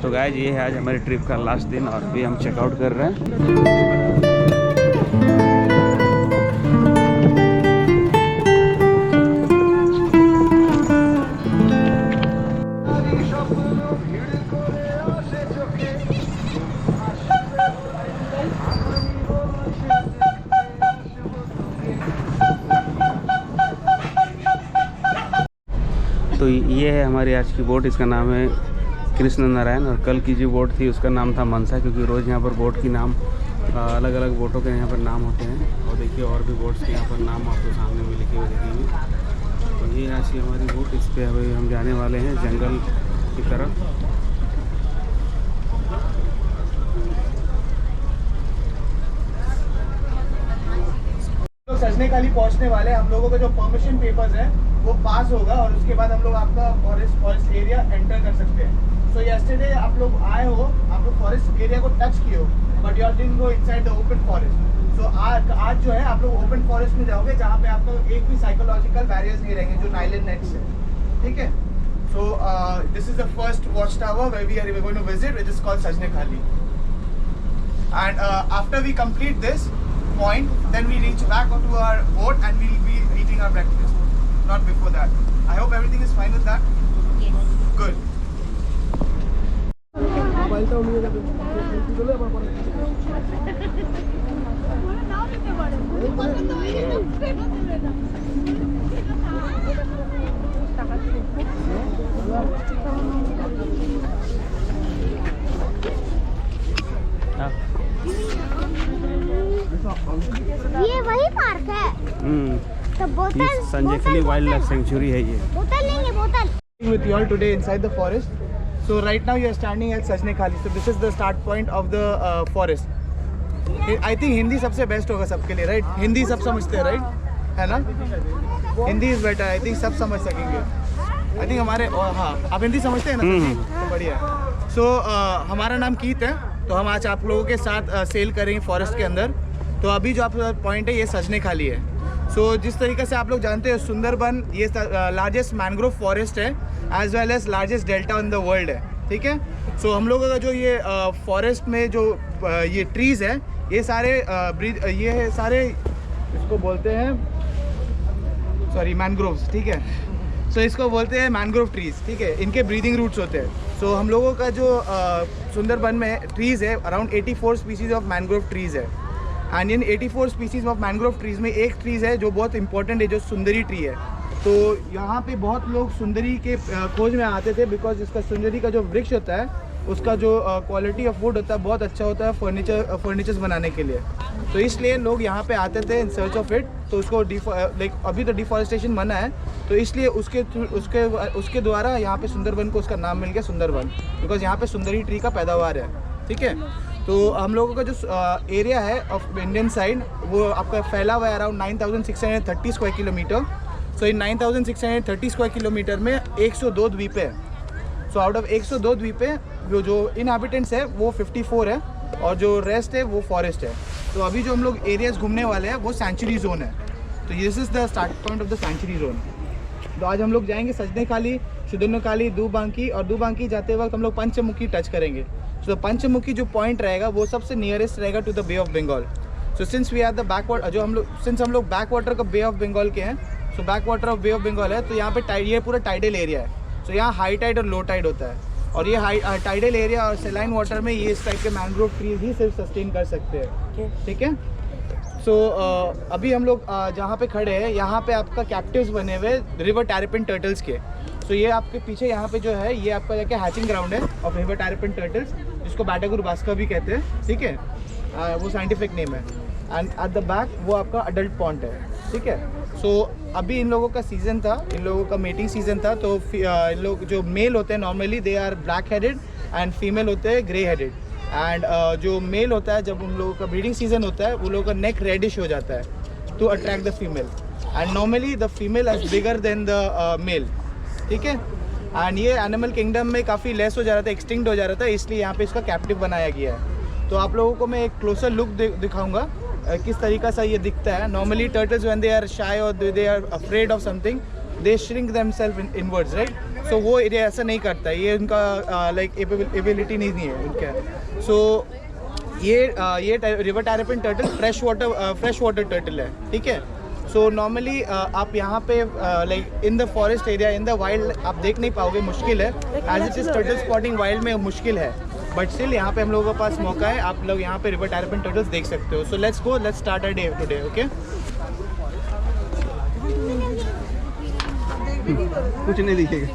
तो गाइस ये है आज हमारे ट्रिप का लास्ट दिन और अभी हम चेकआउट कर रहे हैं। तो ये है हमारी आज की बोट, इसका नाम है कृष्ण नारायण और कल की जो बोट थी उसका नाम था मनसा, क्योंकि रोज़ यहाँ पर बोट की नाम अलग अलग बोटों के यहाँ पर नाम होते हैं। और देखिए और भी बोट्स के यहाँ पर नाम आपको सामने में लिखे हुए दिखेंगे। तो ये आज की हमारी बोट, इस पर अभी हम जाने वाले हैं जंगल की तरफ। सजने खाली पहुंचने वाले हैं। हम लोगों का जो परमिशन पेपर्स है वो पास होगा और उसके बाद हम लोग आपका फॉरेस्ट एरिया एंटर कर सकते हैं। सो यस्टरडे आप लोग आए हो, आप लोग फॉरेस्ट एरिया को टच किए हो, but you didn't go inside the open forest. So आज जो है आप लोग ओपन फॉरेस्ट में जाओगे जहाँ पे आपका एक भी साइकोलॉजिकल बैरियर्स नहीं रहेंगे जो नाइलन नेट्स है, ठीक है। So this is the first watch tower where we are going to visit, which is called Sajnekhali. And after we complete this point, then we reach back onto our boat and we'll be eating our breakfast, not before that. I hope everything is fine with that. Yes. Good. ये वही park है। तो बोतल संजय खाली wild life sanctuary है ये। बोतल लेंगे बोतल। With you all today inside the forest. So right now you are standing at Sajne Khali. So this is the start point of the forest. I think Hindi सबसे बेस्ट होगा सबके लिए, right? Hindi सब समझते हैं, राइट? है ना? Hindi is better, I think सब समझ सकेंगे। आई थिंक हमारे हाँ, आप हिंदी समझते हैं ना? तो बढ़िया। सो हमारा नाम कीत है, तो हम आज आप लोगों के साथ सेल करेंगे फॉरेस्ट के अंदर। तो अभी जो आप पॉइंट है ये सजने खाली है। सो जिस तरीके से आप लोग जानते हो सुंदरबन ये लार्जेस्ट मैंग्रोव फॉरेस्ट है as well as largest delta in the world है, ठीक है। सो हम लोगों का जो ये फॉरेस्ट में जो ये ट्रीज़ है ये सारे इसको बोलते हैं सॉरी मैनग्रोव्स, ठीक है। सो इसको बोलते हैं मैनग्रोव ट्रीज़, ठीक है। इनके ब्रीदिंग रूट्स होते हैं। सो हम लोगों का जो सुंदरबन में ट्रीज़ है around 84 species of mangrove trees है। And in 84 species of mangrove trees में एक ट्रीज़ है जो बहुत इंपॉर्टेंट है, जो सुंदरी ट्री है। तो यहाँ पे बहुत लोग सुंदरी के खोज में आते थे, बिकॉज इसका सुंदरी का जो वृक्ष होता है उसका जो क्वालिटी ऑफ वुड होता है बहुत अच्छा होता है फर्नीचर्स बनाने के लिए। तो इसलिए लोग यहाँ पे आते थे इन सर्च ऑफ इट। तो उसको अभी तो डिफॉरेस्टेशन मना है, तो इसलिए उसके द्वारा यहाँ पे सुंदरबन को उसका नाम मिल गया सुंदरबन, बिकॉज यहाँ पे सुंदरी ट्री का पैदावार है, ठीक है। तो हम लोगों का जो एरिया है ऑफ इंडियन साइड वो आपका फैला हुआ है अराउंड 9630 स्क्वायर किलोमीटर। सो इन 9630 स्क्वायर किलोमीटर में 102 द्वीप है। सो आउट ऑफ 102 द्वीप है जो इनहैबिटेंट्स है वो 54 है और जो रेस्ट है वो फॉरेस्ट है। तो अभी जो हम लोग एरियाज घूमने वाले हैं वो सेंचुरी जोन है। तो this is the start point of the sanctuary zone. तो आज हम लोग जाएंगे सजने खाली, शुदुन्नखाली, दूबांकी, और दूबांकी जाते वक्त हम लोग पंचमुखी टच करेंगे। सो पंचमुखी जो पॉइंट रहेगा वो सबसे नियरेस्ट रहेगा to the bay of Bengal. So since we are the back water, हम लोग बैक वाटर का बे ऑफ बंगाल के हैं, so back water of bay of Bengal है, तो यहाँ पे ये पूरा टाइडल एरिया है। सो यहाँ हाई टाइड और लो टाइड होता है, और ये टाइडल एरिया और सेलाइन वाटर में ये इस टाइप के मैंग्रोव ट्रीज ही सिर्फ सस्टेन कर सकते हैं, ठीक है। सो अभी हम लोग जहाँ पे खड़े हैं यहाँ पे आपका कैप्टिव्स बने हुए रिवर टैरपिन टर्टल्स के। सो ये आपके पीछे यहाँ पे जो है ये आपका जाके हैचिंग ग्राउंड है ऑफ रिवर टैरपिन टर्टल्स, जिसको बाटागुरबास्का भी कहते हैं, ठीक है। वो साइंटिफिक नेम है। एंड एट द बैक वो आपका अडल्ट पॉन्ड है, ठीक है। सो अभी इन लोगों का सीज़न था, इन लोगों का मेटिंग सीज़न था। तो इन लोग जो मेल होते हैं normally they are black headed and female होते हैं ग्रे हेडेड। एंड जो मेल होता है जब उन लोगों का ब्रीडिंग सीजन होता है वो लोगों का नेक रेडिश हो जाता है to attract the female, and normally the female is bigger than the male, ठीक है। एंड ये एनिमल किंगडम में काफ़ी लेस हो जा रहा था, एक्सटिंक्ट हो जा रहा था, इसलिए यहाँ पे इसका कैप्टिव बनाया गया है। तो आप लोगों को मैं एक क्लोजर लुक दिखाऊंगा किस तरीका से ये दिखता है। Normally turtles when they are shy और they are afraid of something they shrink themselves inwards, right. So वो एरिया ऐसा नहीं करता है, ये उनका लाइक एबिलिटी नहीं है उनके। सो ये river terrapin turtle fresh water turtle है, ठीक है। सो नॉर्मली आप यहाँ पे like in the forest area, in the wild आप देख नहीं पाओगे, मुश्किल है। As it is turtle spotting wild में मुश्किल है, बट स्टिल यहाँ पे हम लोगों के पास मौका है, आप लोग यहाँ पे रिवर टैरपिन टर्टल्स देख सकते हो। So let's go, let's start our day today, okay. कुछ नहीं दिखेगा।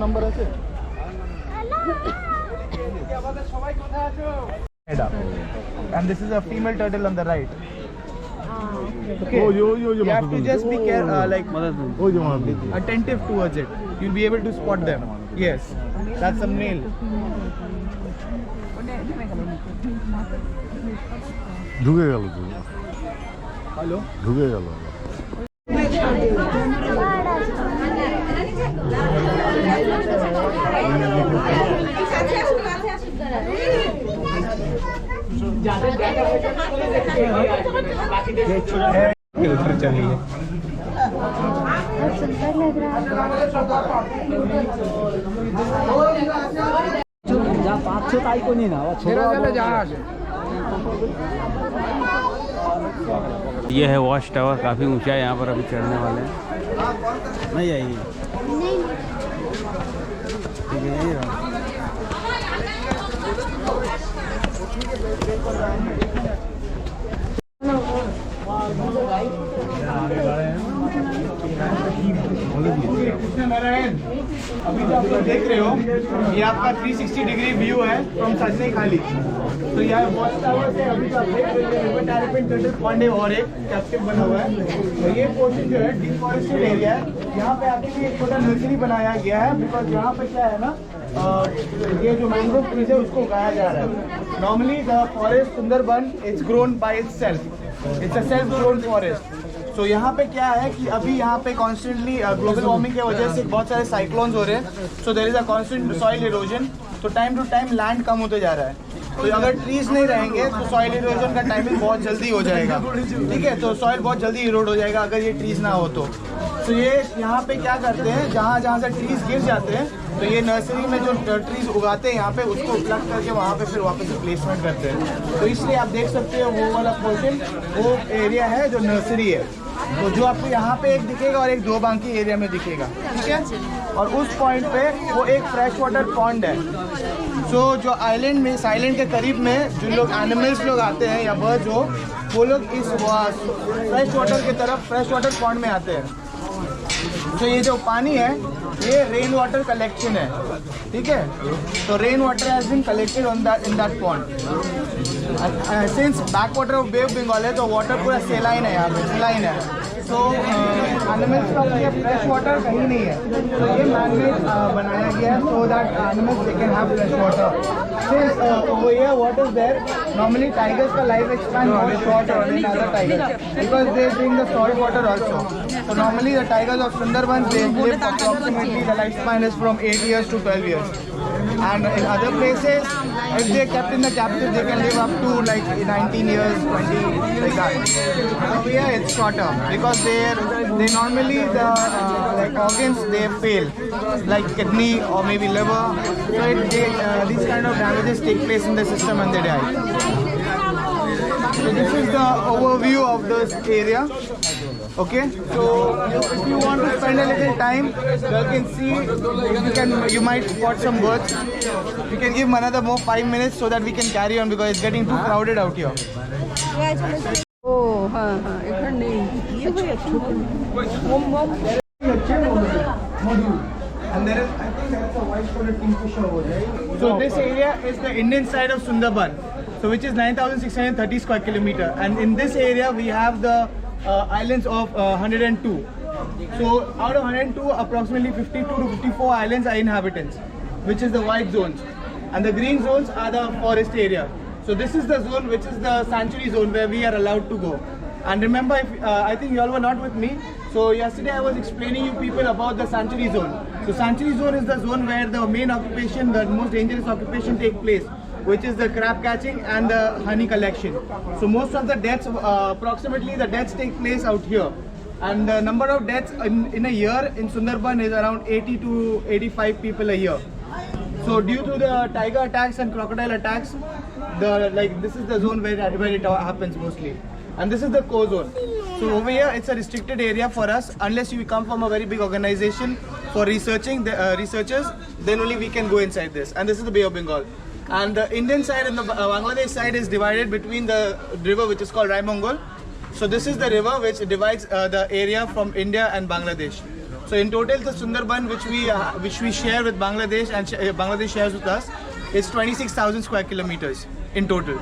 नंबर আছে and this is a female turtle on the right. Okay. You have to just be like attentive towards it. You'll be able to spot them. Yes, that's a male. ঢুকে গেল তো, Hello. ঢুকে গেল। ये है watch tower, काफ़ी ऊंचा है, यहाँ पर अभी चढ़ने वाले हैं। नहीं आएगी, ठीक है, यही रहा। नारायण, अभी जो आप लोग देख रहे हो, ये आपका 360 डिग्री व्यू है फ्रॉम सजने खाली। तो यहाँ वॉच टावर से अभी जो आप देख रहे हो रिवर टैरपिन टर्टल पॉन्ड है और एक कैप्टिव बना हुआ है। तो ये पोर्शन जो है डिफॉरेस्टेड एरिया है, यहाँ पे एक्चुअली एक छोटा नर्सरी बनाया गया है, बिकॉज यहाँ पे क्या है ना, ये जो मैंग्रोव ट्रीज है उसको उगाया जा रहा है। Normally the forest Sundarban it's grown by itself, it's a self grown forest. तो यहाँ पे क्या है कि अभी यहाँ पे कॉन्स्टेंटली ग्लोबल वार्मिंग की वजह से बहुत सारे साइक्लोन्स हो रहे हैं, so there is a constant soil erosion. तो टाइम टू टाइम लैंड कम होते जा रहा है, तो अगर ट्रीज नहीं रहेंगे तो सॉइल इरोजन का टाइमिंग बहुत जल्दी हो जाएगा, ठीक है। तो सॉइल बहुत जल्दी इरोड हो जाएगा अगर ये ट्रीज ना हो तो ये यहाँ पे क्या करते हैं, जहाँ से ट्रीज गिर जाते हैं, तो ये नर्सरी में जो ट्रीज उगाते हैं यहाँ पे उसको प्लग करके वहाँ पे फिर वापस रिप्लेसमेंट करते हैं। तो इसलिए आप देख सकते हो वो वाला पोर्शन वो एरिया है जो नर्सरी है। तो जो आपको यहाँ पे एक दिखेगा और एक दोबांकी एरिया में दिखेगा, ठीक है। और उस पॉइंट पे वो एक फ्रेश वाटर पॉन्ड है। सो जो आइलैंड में, इस आइलैंड के करीब में जो लोग एनिमल्स लोग आते हैं या बर्ड्स हो, वो लोग इस फ्रेश वाटर की तरफ फ्रेश वाटर पॉन्ड में आते हैं। तो ये जो पानी है ये रेन वाटर कलेक्शन है, ठीक है। तो rain water has been collected on that in that pond. Since back water of bay of Bengal है तो वाटर पूरा सेलाइन है, यहाँ पे सेलाइन है। तो एनिमल्स का लिए फ्रेश वाटर कहीं नहीं है, तो ये मैनमेड बनाया गया है so that animals they can have fresh water. Since over here what is there, normally tigers का लाइफ स्पैन बहुत शॉर्ट है than other tigers because they drink the salt water also. So normally the tigers of Sundarban they live approximately, the lifespan is from 8 years to 12 years, and in other places if they are kept in the captive they can live up to like 19 years, 20 like that. Over here it's shorter because they normally the like organs they fail, like kidney or maybe liver, so these kind of damages take place in the system and they die. So this is the overview of this area. Okay, so if you want to spend a little time, you can see, you might spot some birds. You can give another more 5 minutes so that we can carry on because it's getting too crowded out here. Oh, এখানে And there is, I think that's a white-coated kingfisher over there. So this area is the Indian side of Sundarban, so which is 9,630 square kilometer, and in this area we have the islands of 102. So out of 102, approximately 52 to 54 islands are inhabitants, which is the white zones, and the green zones are the forest area. So this is the zone which is the sanctuary zone where we are allowed to go. And remember, if, I think you all were not with me. So yesterday I was explaining you people about the sanctuary zone. So sanctuary zone is the zone where the main occupation, the most dangerous occupation take place, which is the crab catching and the honey collection. So most of the deaths, approximately the deaths take place out here. And the number of deaths in a year in Sundarban is around 80 to 85 people a year. So due to the tiger attacks and crocodile attacks, this is the zone where it happens mostly. And this is the core zone. So over here it's a restricted area for us. Unless you come from a very big organization for researching, researchers, then only we can go inside this. And this is the Bay of Bengal. And the Indian side and the Bangladesh side is divided between the river which is called Raimongol. So this is the river which divides the area from India and Bangladesh. So in total the Sundarban which we share with Bangladesh and Bangladesh shares with us is 26,000 square kilometers in total.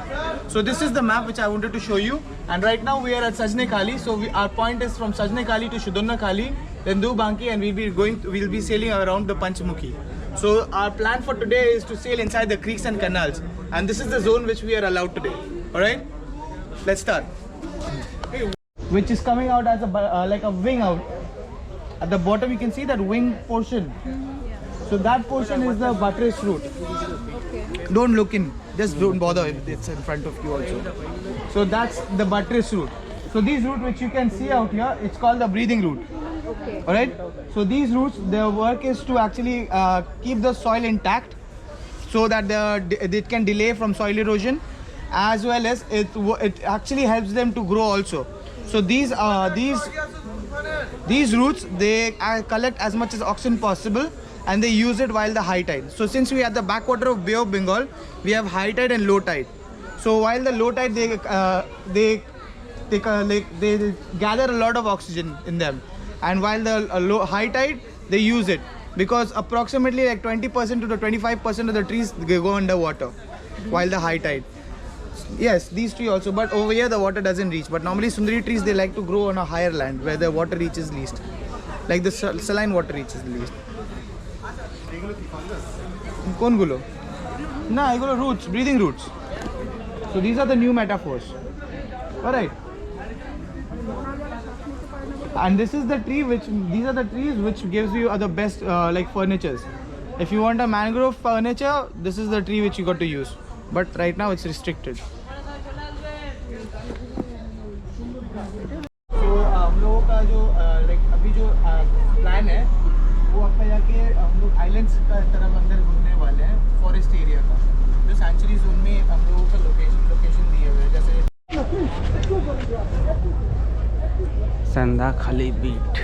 So this is the map which I wanted to show you. And right now we are at Sajne Khali. So our point is from Sajne Khali to Shudonna Khali, then Dubanki, and we'll be sailing around the Panchmukhi. So our plan for today is to sail inside the creeks and canals. And this is the zone which we are allowed today. Alright? Let's start. Which is coming out as like a wing out. At the bottom you can see that wing portion. So that portion is the buttress route. Don't look in, just don't bother if it's in front of you also. So that's the buttress route. So these route which you can see out here, it's called the breathing route. Okay. Alright? So these routes, their work is to actually keep the soil intact so that it can delay from soil erosion, as well as it actually helps them to grow also. So these roots, they collect as much as oxygen possible and they use it while the high tide. So since we are at the backwater of Bay of Bengal, we have high tide and low tide. So while the low tide, they gather a lot of oxygen in them, and while the high tide, they use it, because approximately like 20% to the 25% of the trees they go underwater while the high tide. Yes, these trees also, but over here the water doesn't reach. But normally Sundari trees, they like to grow on a higher land where the water reaches least, like the saline water reaches the least. Kongulo? Nah, I got roots, breathing roots. So these are the new metaphors. Alright. And this is the tree these are the trees which gives you the best like furnitures. If you want a mangrove furniture, this is the tree which you got to use. But right now it's restricted. So हम लोगों का जो like अभी जो plan है, वो अपना जाके हम लोग islands का तरफ अंदर घूमने वाले हैं, forest area का, जो sanctuary zone में हम लोगों का location दिए हुए हैं, जैसे संधा खाली बीट।